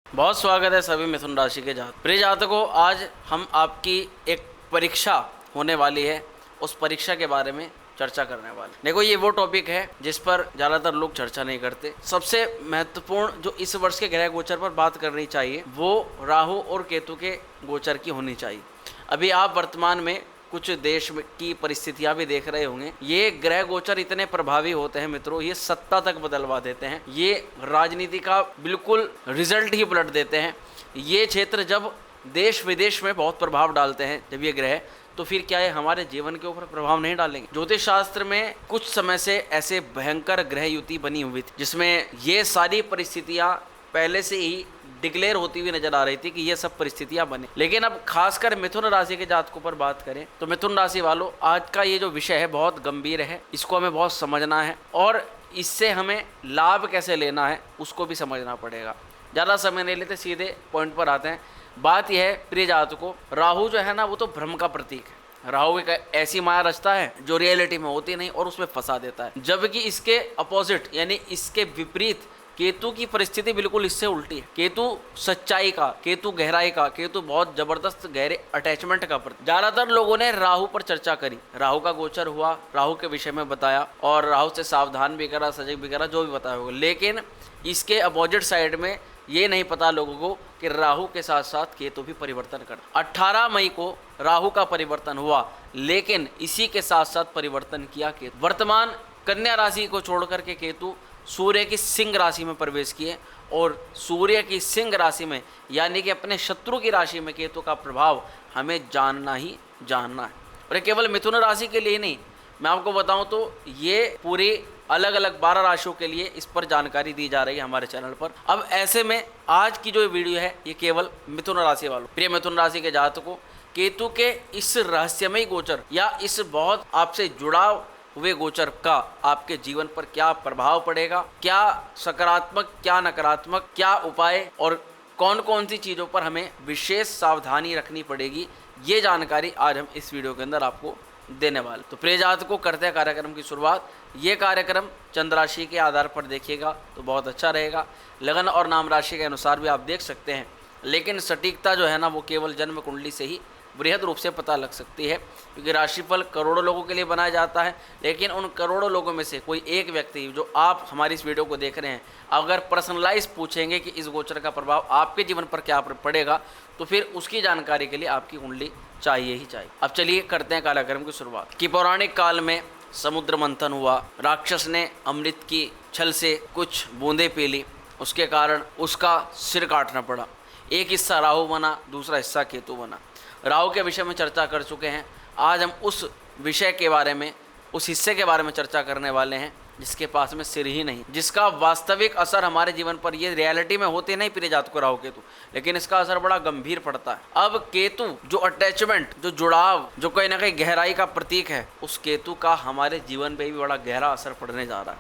बहुत स्वागत है सभी मिथुन राशि के जातक। प्रिय जातकों, आज हम आपकी एक परीक्षा होने वाली है, उस परीक्षा के बारे में चर्चा करने वाले। देखो, ये वो टॉपिक है जिस पर ज़्यादातर लोग चर्चा नहीं करते। सबसे महत्वपूर्ण जो इस वर्ष के ग्रह गोचर पर बात करनी चाहिए वो राहु और केतु के गोचर की होनी चाहिए। अभी आप वर्तमान में कुछ देश की परिस्थितियां भी देख रहे होंगे। ये ग्रह गोचर इतने प्रभावी होते हैं मित्रों, ये सत्ता तक बदलवा देते हैं, ये राजनीति का बिल्कुल रिजल्ट ही पलट देते हैं। ये क्षेत्र जब देश विदेश में बहुत प्रभाव डालते हैं, जब ये ग्रह, तो फिर क्या है, हमारे जीवन के ऊपर प्रभाव नहीं डालेंगे। ज्योतिष शास्त्र में कुछ समय से ऐसे भयंकर ग्रह युति बनी हुई थी जिसमें ये सारी परिस्थितियां पहले से ही डिक्लेयर होती हुई नजर आ रही थी कि ये सब परिस्थितियां बने। लेकिन अब खासकर मिथुन राशि के जातकों पर बात करें तो मिथुन राशि वालों, आज का ये जो विषय है बहुत गंभीर है, इसको हमें बहुत समझना है और इससे हमें लाभ कैसे लेना है उसको भी समझना पड़ेगा। ज़्यादा समय नहीं लेते, सीधे पॉइंट पर आते हैं। बात यह है प्रिय जातकों, राहु जो है ना, वो तो भ्रम का प्रतीक है। राहु एक ऐसी माया रचता है जो रियलिटी में होती नहीं और उसमें फंसा देता है, जबकि इसके अपोजिट यानी इसके विपरीत केतु की परिस्थिति बिल्कुल इससे उल्टी है। केतु सच्चाई का, केतु गहराई का, केतु बहुत जबरदस्त गहरे अटैचमेंट का प्रतीक। ज्यादातर लोगों ने राहु पर चर्चा करी, राहु का गोचर हुआ, राहु के विषय में बताया और राहु से सावधान भी करा, सजग भी करा, जो भी बताया होगा। लेकिन इसके अपोजिट साइड में ये नहीं पता लोगों को कि राहु के साथ साथ केतु भी परिवर्तन करता। 18 मई को राहु का परिवर्तन हुआ, लेकिन इसी के साथ साथ परिवर्तन किया केतु। वर्तमान कन्या राशि को छोड़ करके केतु सूर्य की सिंह राशि में प्रवेश किए और सूर्य की सिंह राशि में यानी कि अपने शत्रु की राशि में केतु का प्रभाव हमें जानना ही जानना है। और केवल मिथुन राशि के लिए नहीं, मैं आपको बताऊं तो ये पूरी अलग अलग 12 राशियों के लिए इस पर जानकारी दी जा रही है हमारे चैनल पर। अब ऐसे में आज की जो वीडियो है ये केवल मिथुन राशि वालों, प्रिय मिथुन राशि के जातकों, केतु के इस रहस्यमयी गोचर या इस बहुत आपसे जुड़ाव हुए गोचर का आपके जीवन पर क्या प्रभाव पड़ेगा, क्या सकारात्मक, क्या नकारात्मक, क्या उपाय और कौन कौन सी चीज़ों पर हमें विशेष सावधानी रखनी पड़ेगी, ये जानकारी आज हम इस वीडियो के अंदर आपको देने वाले। तो प्रिय जातकों, करते हैं कार्यक्रम की शुरुआत। ये कार्यक्रम चंद्र राशि के आधार पर देखिएगा तो बहुत अच्छा रहेगा। लगन और नाम राशि के अनुसार भी आप देख सकते हैं, लेकिन सटीकता जो है ना वो केवल जन्म कुंडली से ही बृहद रूप से पता लग सकती है, क्योंकि राशिफल करोड़ों लोगों के लिए बनाया जाता है। लेकिन उन करोड़ों लोगों में से कोई एक व्यक्ति जो आप हमारी इस वीडियो को देख रहे हैं, अगर पर्सनलाइज पूछेंगे कि इस गोचर का प्रभाव आपके जीवन पर क्या पड़ेगा, तो फिर उसकी जानकारी के लिए आपकी कुंडली चाहिए ही चाहिए। अब चलिए करते हैं कार्यक्रम की शुरुआत। कि पौराणिक काल में समुद्र मंथन हुआ, राक्षस ने अमृत की छल से कुछ बूंदें पी ली, उसके कारण उसका सिर काटना पड़ा। एक हिस्सा राहु बना, दूसरा हिस्सा केतु बना। राहु के विषय में चर्चा कर चुके हैं, आज हम उस विषय के बारे में, उस हिस्से के बारे में चर्चा करने वाले हैं जिसके पास में सिर ही नहीं, जिसका वास्तविक असर हमारे जीवन पर, ये रियलिटी में होते नहीं प्रिय जातकों राहु केतु, लेकिन इसका असर बड़ा गंभीर पड़ता है। अब केतु जो अटैचमेंट, जो जुड़ाव, जो कहीं ना कहीं गहराई का प्रतीक है, उस केतु का हमारे जीवन पर भी बड़ा गहरा असर पड़ने जा रहा है।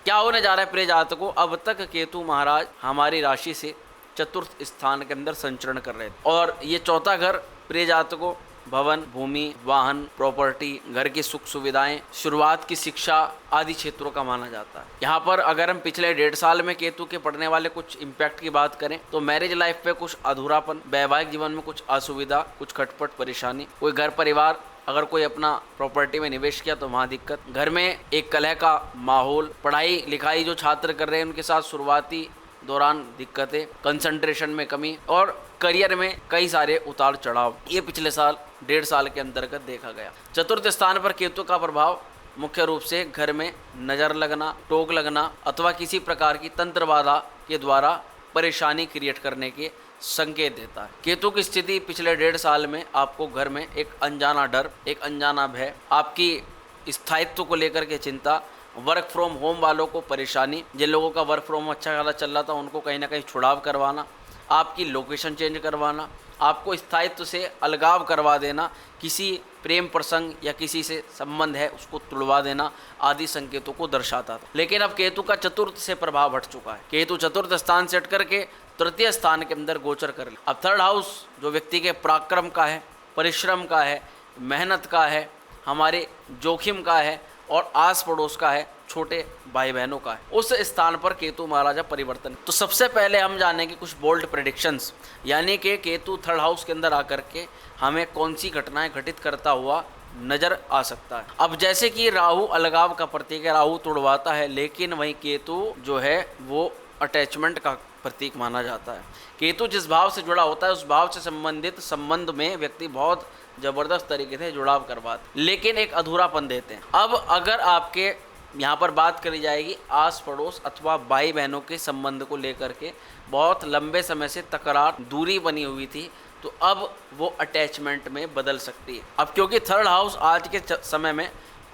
क्या होने जा रहा है प्रिय जातकों, अब तक केतु महाराज हमारी राशि से चतुर्थ स्थान के अंदर संचरण कर रहे थे और ये चौथा घर प्रिय जातकों भवन, भूमि, वाहन, प्रॉपर्टी, घर की सुख सुविधाएं, शुरुआत की शिक्षा आदि क्षेत्रों का माना जाता है। यहाँ पर अगर हम पिछले 1.5 साल में केतु के पड़ने वाले कुछ इम्पैक्ट की बात करें तो मैरिज लाइफ पे कुछ अधूरापन, वैवाहिक जीवन में कुछ असुविधा, कुछ खटपट परेशानी, कोई घर परिवार, अगर कोई अपना प्रॉपर्टी में निवेश किया तो वहाँ दिक्कत, घर में एक कलह का माहौल, पढ़ाई लिखाई जो छात्र कर रहे हैं उनके साथ शुरुआती दौरान दिक्कतें, कंसंट्रेशन में कमी और करियर में कई सारे उतार चढ़ाव, ये पिछले साल 1.5 साल के अंतर्गत देखा गया। चतुर्थ स्थान पर केतु का प्रभाव मुख्य रूप से घर में नज़र लगना, टोक लगना अथवा किसी प्रकार की तंत्र बाधा के द्वारा परेशानी क्रिएट करने के संकेत देता है। केतु की स्थिति पिछले 1.5 साल में आपको घर में एक अनजाना डर, एक अनजाना भय, आपकी स्थायित्व को लेकर के चिंता, वर्क फ्रॉम होम वालों को परेशानी, जिन लोगों का वर्क फ्रॉम अच्छा खासा चल रहा था उनको कहीं ना कहीं छुड़ाव करवाना, आपकी लोकेशन चेंज करवाना, आपको स्थायित्व से अलगाव करवा देना, किसी प्रेम प्रसंग या किसी से संबंध है उसको तुड़वा देना आदि संकेतों को दर्शाता था। लेकिन अब केतु का चतुर्थ से प्रभाव हट चुका है। केतु चतुर्थ स्थान से हट करके तृतीय स्थान के अंदर गोचर कर ले। अब थर्ड हाउस जो व्यक्ति के पराक्रम का है, परिश्रम का है, मेहनत का है, हमारे जोखिम का है और आस पड़ोस का है, छोटे भाई बहनों का है, उस स्थान पर केतु महाराजा परिवर्तन। तो सबसे पहले हम जानेंगे कुछ बोल्ड प्रेडिक्शंस, यानी कि केतु थर्ड हाउस के अंदर आकर के हमें कौन सी घटनाएं घटित करता हुआ नजर आ सकता है। अब जैसे कि राहु अलगाव का प्रतीक है, राहु तुड़वाता है, लेकिन वहीं केतु जो है वो अटैचमेंट का प्रतीक माना जाता है। केतु जिस भाव से जुड़ा होता है उस भाव से संबंधित संबंध में व्यक्ति बहुत जबरदस्त तरीके से जुड़ाव करवाते, लेकिन एक अधूरापन देते हैं। अब अगर आपके यहाँ पर बात करी जाएगी आस पड़ोस अथवा भाई बहनों के संबंध को लेकर के बहुत लंबे समय से तकरार, दूरी बनी हुई थी, तो अब वो अटैचमेंट में बदल सकती है। अब क्योंकि थर्ड हाउस आज के समय में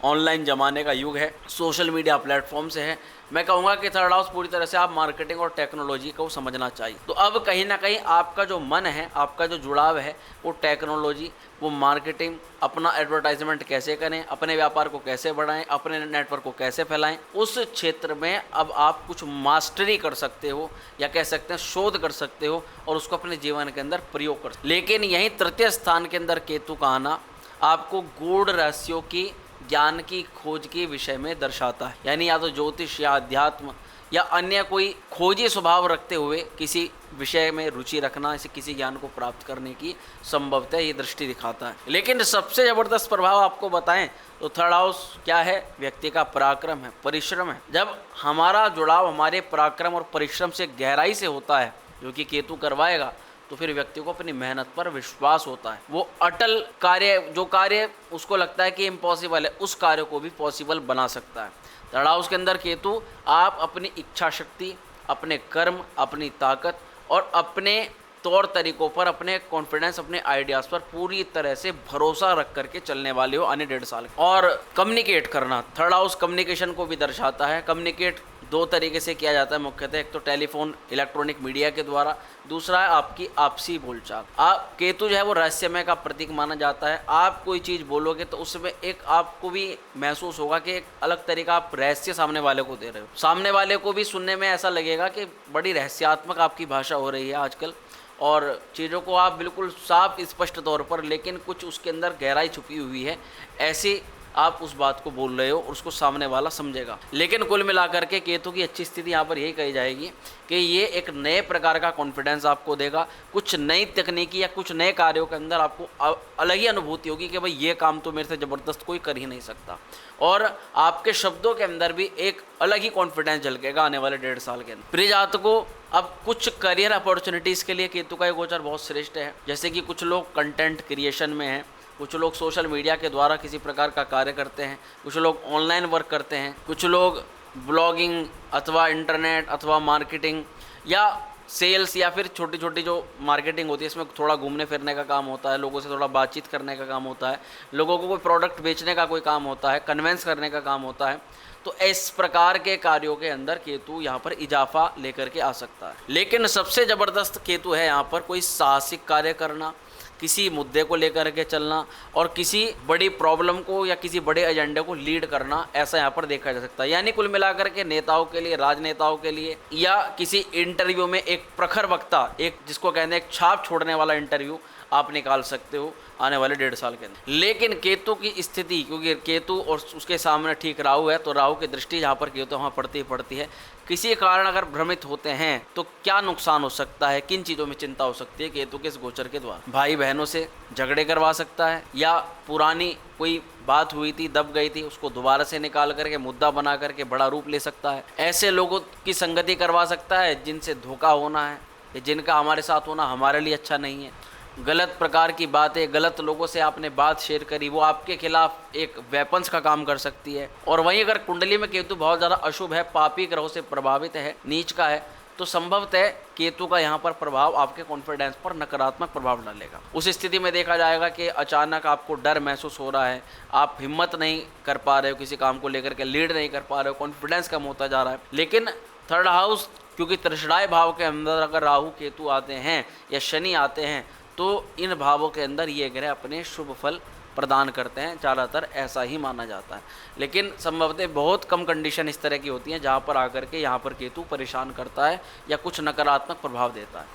ऑनलाइन ज़माने का युग है, सोशल मीडिया प्लेटफॉर्म से है, मैं कहूँगा कि थर्ड हाउस पूरी तरह से आप मार्केटिंग और टेक्नोलॉजी को समझना चाहिए। तो अब कहीं ना कहीं आपका जो मन है, आपका जो जुड़ाव है, वो टेक्नोलॉजी, वो मार्केटिंग, अपना एडवर्टाइजमेंट कैसे करें, अपने व्यापार को कैसे बढ़ाएं, अपने नेटवर्क को कैसे फैलाएं, उस क्षेत्र में अब आप कुछ मास्टरी कर सकते हो, या कह सकते हैं शोध कर सकते हो, और उसको अपने जीवन के अंदर प्रयोग कर सकते हो। लेकिन यहीं तृतीय स्थान के अंदर केतु का आना आपको गूढ़ रहस्यों की, ज्ञान की खोज के विषय में दर्शाता है, यानी या तो ज्योतिष या अध्यात्म या अन्य कोई खोजी स्वभाव रखते हुए किसी विषय में रुचि रखना, इसे किसी ज्ञान को प्राप्त करने की संभवतः ये दृष्टि दिखाता है। लेकिन सबसे ज़बरदस्त प्रभाव आपको बताएं तो थर्ड हाउस क्या है? व्यक्ति का पराक्रम है, परिश्रम है। जब हमारा जुड़ाव हमारे पराक्रम और परिश्रम से गहराई से होता है, जो कि केतु करवाएगा, तो फिर व्यक्ति को अपनी मेहनत पर विश्वास होता है। वो अटल कार्य, जो कार्य उसको लगता है कि इम्पॉसिबल है, उस कार्य को भी पॉसिबल बना सकता है। थर्ड हाउस के अंदर केतु आप अपनी इच्छा शक्ति, अपने कर्म, अपनी ताकत और अपने तौर तरीकों पर, अपने कॉन्फिडेंस, अपने आइडियाज़ पर पूरी तरह से भरोसा रख करके चलने वाले हो आने 1.5 साल। और कम्युनिकेट करना, थर्ड हाउस कम्युनिकेशन को भी दर्शाता है। कम्युनिकेट दो तरीके से किया जाता है मुख्यतः, एक तो टेलीफोन, इलेक्ट्रॉनिक मीडिया के द्वारा, दूसरा है आपकी आपसी बोलचाल। आप केतु जो है वो रहस्यमय का प्रतीक माना जाता है। आप कोई चीज़ बोलोगे तो उसमें एक आपको भी महसूस होगा कि एक अलग तरीका आप रहस्य सामने वाले को दे रहे हो। सामने वाले को भी सुनने में ऐसा लगेगा कि बड़ी रहस्यात्मक आपकी भाषा हो रही है आजकल, और चीज़ों को आप बिल्कुल साफ स्पष्ट तौर पर, लेकिन कुछ उसके अंदर गहराई छुपी हुई है, ऐसी आप उस बात को बोल रहे हो और उसको सामने वाला समझेगा। लेकिन कुल मिलाकर के केतु की अच्छी स्थिति यहाँ पर यही कही जाएगी कि ये एक नए प्रकार का कॉन्फिडेंस आपको देगा, कुछ नई तकनीकी या कुछ नए कार्यों के अंदर आपको अलग ही अनुभूति होगी कि भाई ये काम तो मेरे से ज़बरदस्त कोई कर ही नहीं सकता, और आपके शब्दों के अंदर भी एक अलग ही कॉन्फिडेंस झलकेगा आने वाले 1.5 साल के अंदर। प्रिय जातकों, अब कुछ करियर अपॉर्चुनिटीज़ के लिए केतु का ये गोचर बहुत श्रेष्ठ है। जैसे कि कुछ लोग कंटेंट क्रिएशन में हैं, कुछ लोग सोशल मीडिया के द्वारा किसी प्रकार का कार्य करते हैं, कुछ लोग ऑनलाइन वर्क करते हैं, कुछ लोग ब्लॉगिंग अथवा इंटरनेट अथवा मार्केटिंग या सेल्स या फिर छोटी छोटी जो मार्केटिंग होती है, इसमें थोड़ा घूमने फिरने का काम होता है, लोगों से थोड़ा बातचीत करने का काम होता है, लोगों को कोई प्रोडक्ट बेचने का कोई काम होता है, कन्वेंस करने का काम होता है। तो इस प्रकार के कार्यों के अंदर केतु यहाँ पर इजाफा लेकर के आ सकता है। लेकिन सबसे ज़बरदस्त केतु है यहाँ पर कोई साहसिक कार्य करना, किसी मुद्दे को लेकर के चलना और किसी बड़ी प्रॉब्लम को या किसी बड़े एजेंडे को लीड करना, ऐसा यहाँ पर देखा जा सकता है। यानी कुल मिलाकर के नेताओं के लिए, राजनेताओं के लिए, या किसी इंटरव्यू में एक प्रखर वक्ता, एक जिसको कहते हैं एक छाप छोड़ने वाला इंटरव्यू आप निकाल सकते हो आने वाले 1.5 साल के अंदर। लेकिन केतु की स्थिति, क्योंकि केतु और उसके सामने ठीक राहु है, तो राहु की दृष्टि जहाँ पर केतु वहाँ पड़ती है। किसी कारण अगर भ्रमित होते हैं तो क्या नुकसान हो सकता है, किन चीज़ों में चिंता हो सकती है केतु के इस गोचर के द्वारा? भाई बहनों से झगड़े करवा सकता है, या पुरानी कोई बात हुई थी, दब गई थी, उसको दोबारा से निकाल करके मुद्दा बना करके बड़ा रूप ले सकता है। ऐसे लोगों की संगति करवा सकता है जिनसे धोखा होना है, जिनका हमारे साथ होना हमारे लिए अच्छा नहीं है। गलत प्रकार की बातें, गलत लोगों से आपने बात शेयर करी, वो आपके खिलाफ एक वेपन्स का काम कर सकती है। और वहीं अगर कुंडली में केतु बहुत ज़्यादा अशुभ है, पापी ग्रहों से प्रभावित है, नीच का है, तो संभवतः केतु का यहाँ पर प्रभाव आपके कॉन्फिडेंस पर नकारात्मक प्रभाव डालेगा। उस स्थिति में देखा जाएगा कि अचानक आपको डर महसूस हो रहा है, आप हिम्मत नहीं कर पा रहे हो, किसी काम को लेकर के लीड नहीं कर पा रहे हो, कॉन्फिडेंस कम होता जा रहा है। लेकिन थर्ड हाउस, क्योंकि तृषणाय भाव के अंदर अगर राहु केतु आते हैं या शनि आते हैं, तो इन भावों के अंदर ये ग्रह अपने शुभ फल प्रदान करते हैं, ज़्यादातर ऐसा ही माना जाता है। लेकिन संभवतः बहुत कम कंडीशन इस तरह की होती हैं जहाँ पर आकर के यहाँ पर केतु परेशान करता है या कुछ नकारात्मक प्रभाव देता है।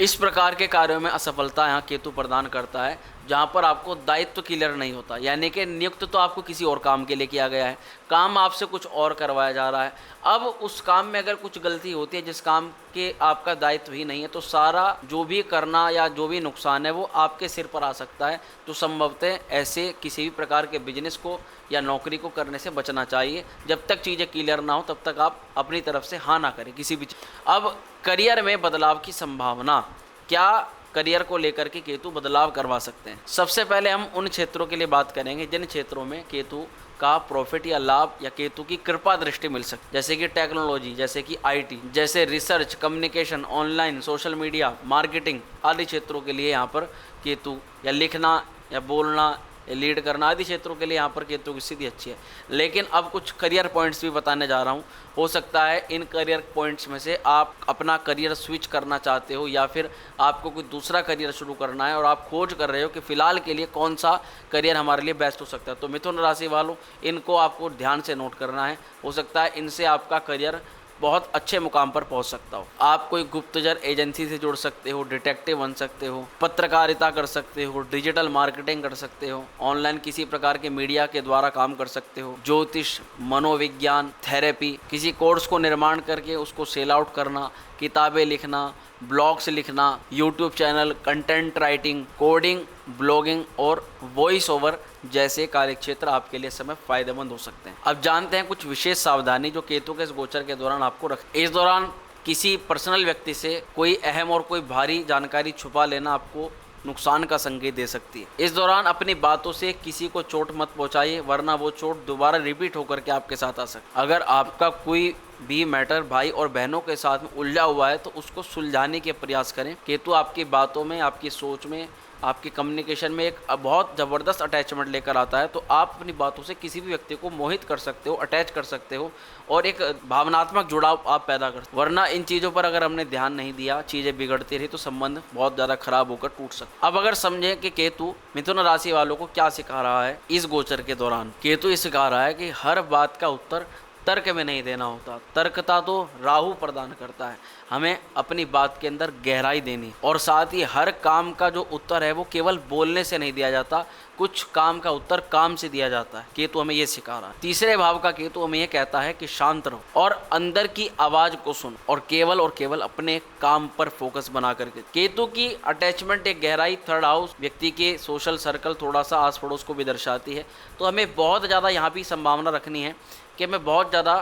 इस प्रकार के कार्यों में असफलता यहाँ केतु प्रदान करता है, जहाँ पर आपको दायित्व क्लियर नहीं होता, यानी कि नियुक्त तो आपको किसी और काम के लिए किया गया है, काम आपसे कुछ और करवाया जा रहा है। अब उस काम में अगर कुछ गलती होती है जिस काम के आपका दायित्व ही नहीं है, तो सारा जो भी करना या जो भी नुकसान है वो आपके सिर पर आ सकता है। तो संभवतः ऐसे किसी भी प्रकार के बिजनेस को या नौकरी को करने से बचना चाहिए। जब तक चीज़ें क्लियर ना हो तब तक आप अपनी तरफ से हाँ ना करें किसी भी। अब करियर में बदलाव की संभावना, क्या करियर को लेकर के केतु बदलाव करवा सकते हैं? सबसे पहले हम उन क्षेत्रों के लिए बात करेंगे जिन क्षेत्रों में केतु का प्रॉफिट या लाभ या केतु की कृपा दृष्टि मिल सकती, जैसे कि टेक्नोलॉजी, जैसे कि आईटी, जैसे research, communication, online, social media, marketing आदि क्षेत्रों के लिए यहाँ पर केतु, या लिखना या बोलना, लीड करना आदि क्षेत्रों के लिए यहाँ पर केतु की स्थिति अच्छी है। लेकिन अब कुछ करियर पॉइंट्स भी बताने जा रहा हूँ। हो सकता है इन करियर पॉइंट्स में से आप अपना करियर स्विच करना चाहते हो, या फिर आपको कोई दूसरा करियर शुरू करना है और आप खोज कर रहे हो कि फ़िलहाल के लिए कौन सा करियर हमारे लिए बेस्ट हो सकता है। तो मिथुन राशि वालों, इनको आपको ध्यान से नोट करना है। हो सकता है इनसे आपका करियर बहुत अच्छे मुकाम पर पहुंच सकता हो। आप कोई गुप्तचर एजेंसी से जुड़ सकते हो, डिटेक्टिव बन सकते हो, पत्रकारिता कर सकते हो, डिजिटल मार्केटिंग कर सकते हो, ऑनलाइन किसी प्रकार के मीडिया के द्वारा काम कर सकते हो, ज्योतिष, मनोविज्ञान, थेरेपी, किसी कोर्स को निर्माण करके उसको सेल आउट करना, किताबें लिखना, ब्लॉग्स लिखना, YouTube channel, content writing, coding, blogging और वॉइस ओवर जैसे कार्यक्षेत्र आपके लिए समय फायदेमंद हो सकते हैं। अब जानते हैं कुछ विशेष सावधानी जो केतु के इस गोचर के दौरान आपको इस दौरान किसी पर्सनल व्यक्ति से कोई अहम और कोई भारी जानकारी छुपा लेना आपको नुकसान का संकेत दे सकती है। इस दौरान अपनी बातों से किसी को चोट मत पहुंचाइए, वरना वो चोट दोबारा रिपीट होकर के आपके साथ आ सकती है। अगर आपका कोई भी मैटर भाई और बहनों के साथ में उलझा हुआ है तो उसको सुलझाने के प्रयास करें। केतु आपकी बातों में, आपकी सोच में, आपकी कम्युनिकेशन में एक बहुत ज़बरदस्त अटैचमेंट लेकर आता है। तो आप अपनी बातों से किसी भी व्यक्ति को मोहित कर सकते हो, अटैच कर सकते हो और एक भावनात्मक जुड़ाव आप पैदा कर सकते हो। वरना इन चीज़ों पर अगर हमने ध्यान नहीं दिया, चीज़ें बिगड़ती रही तो संबंध बहुत ज़्यादा खराब होकर टूट सकता। अब अगर समझें कि केतु मिथुन राशि वालों को क्या सिखा रहा है इस गोचर के दौरान, केतु ये सिखा रहा है कि हर बात का उत्तर तर्क में नहीं देना होता। तर्कता तो राहु प्रदान करता है, हमें अपनी बात के अंदर गहराई देनी। और साथ ही हर काम का जो उत्तर है वो केवल बोलने से नहीं दिया जाता, कुछ काम का उत्तर काम से दिया जाता है। केतु हमें ये सिखा रहा है। तीसरे भाव का केतु हमें ये कहता है कि शांत रहो और अंदर की आवाज़ को सुन और केवल अपने काम पर फोकस बना करके। केतु की अटैचमेंट, एक गहराई, थर्ड हाउस व्यक्ति के सोशल सर्कल, थोड़ा सा आस पड़ोस को भी दर्शाती है। तो हमें बहुत ज़्यादा यहाँ भी संभावना रखनी है कि हमें बहुत ज़्यादा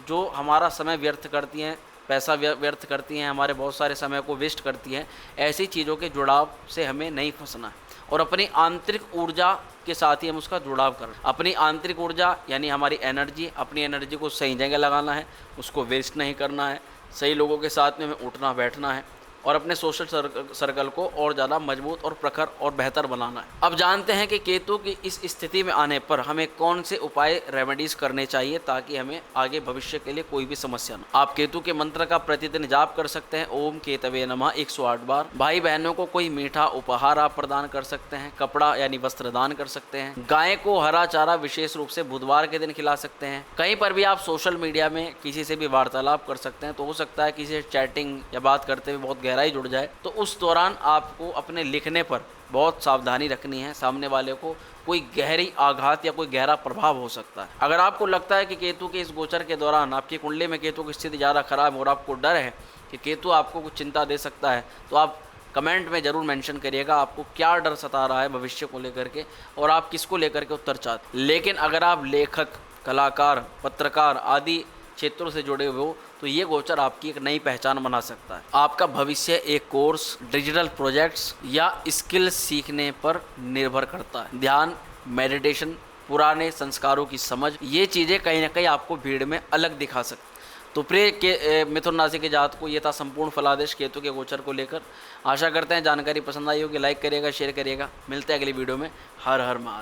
जो हमारा समय व्यर्थ करती हैं, पैसा व्यर्थ करती हैं, हमारे बहुत सारे समय को वेस्ट करती हैं, ऐसी चीज़ों के जुड़ाव से हमें नहीं फंसना है और अपनी आंतरिक ऊर्जा के साथ ही हम उसका जुड़ाव करें। अपनी आंतरिक ऊर्जा यानी हमारी एनर्जी, अपनी एनर्जी को सही जगह लगाना है, उसको वेस्ट नहीं करना है, सही लोगों के साथ में हमें उठना बैठना है और अपने सोशल सर्कल को और ज़्यादा मजबूत और प्रखर और बेहतर बनाना है। अब जानते हैं कि केतु की इस स्थिति में आने पर हमें कौन से उपाय, रेमेडीज करने चाहिए ताकि हमें आगे भविष्य के लिए कोई भी समस्या न। आप केतु के मंत्र का प्रतिदिन जाप कर सकते हैं, ओम केतवे नमः 108 बार। भाई बहनों को कोई मीठा उपहार आप प्रदान कर सकते हैं, कपड़ा यानी वस्त्र दान कर सकते हैं, गाय को हरा चारा विशेष रूप से बुधवार के दिन खिला सकते हैं। कहीं पर भी आप सोशल मीडिया में किसी से भी वार्तालाप कर सकते हैं। तो हो सकता है किसी से चैटिंग या बात करते हुए बहुत गहराई जुड़ जाए, तो उस दौरान आपको अपने लिखने पर बहुत सावधानी रखनी है। सामने वाले को कोई गहरी आघात या कोई गहरा प्रभाव हो सकता है। अगर आपको लगता है कि केतु के इस गोचर के दौरान आपकी कुंडली में केतु की स्थिति ज़्यादा खराब और आपको डर है कि केतु आपको कुछ चिंता दे सकता है, तो आप कमेंट में ज़रूर मेंशन करिएगा आपको क्या डर सता रहा है भविष्य को लेकर के और आप किसको लेकर के उत्तर चाहते। लेकिन अगर आप लेखक, कलाकार, पत्रकार आदि क्षेत्रों से जुड़े हुए हो तो ये गोचर आपकी एक नई पहचान बना सकता है। आपका भविष्य एक कोर्स, डिजिटल प्रोजेक्ट्स या स्किल सीखने पर निर्भर करता है। ध्यान, मेडिटेशन, पुराने संस्कारों की समझ, ये चीज़ें कहीं ना कहीं आपको भीड़ में अलग दिखा सकती। तो प्रिय के मिथुन राशि के जात को ये था संपूर्ण फलादेश केतु के गोचर को लेकर। आशा करते हैं जानकारी पसंद आई होगी। लाइक करिएगा, शेयर करिएगा। मिलते हैं अगली वीडियो में। हर हर महादेव।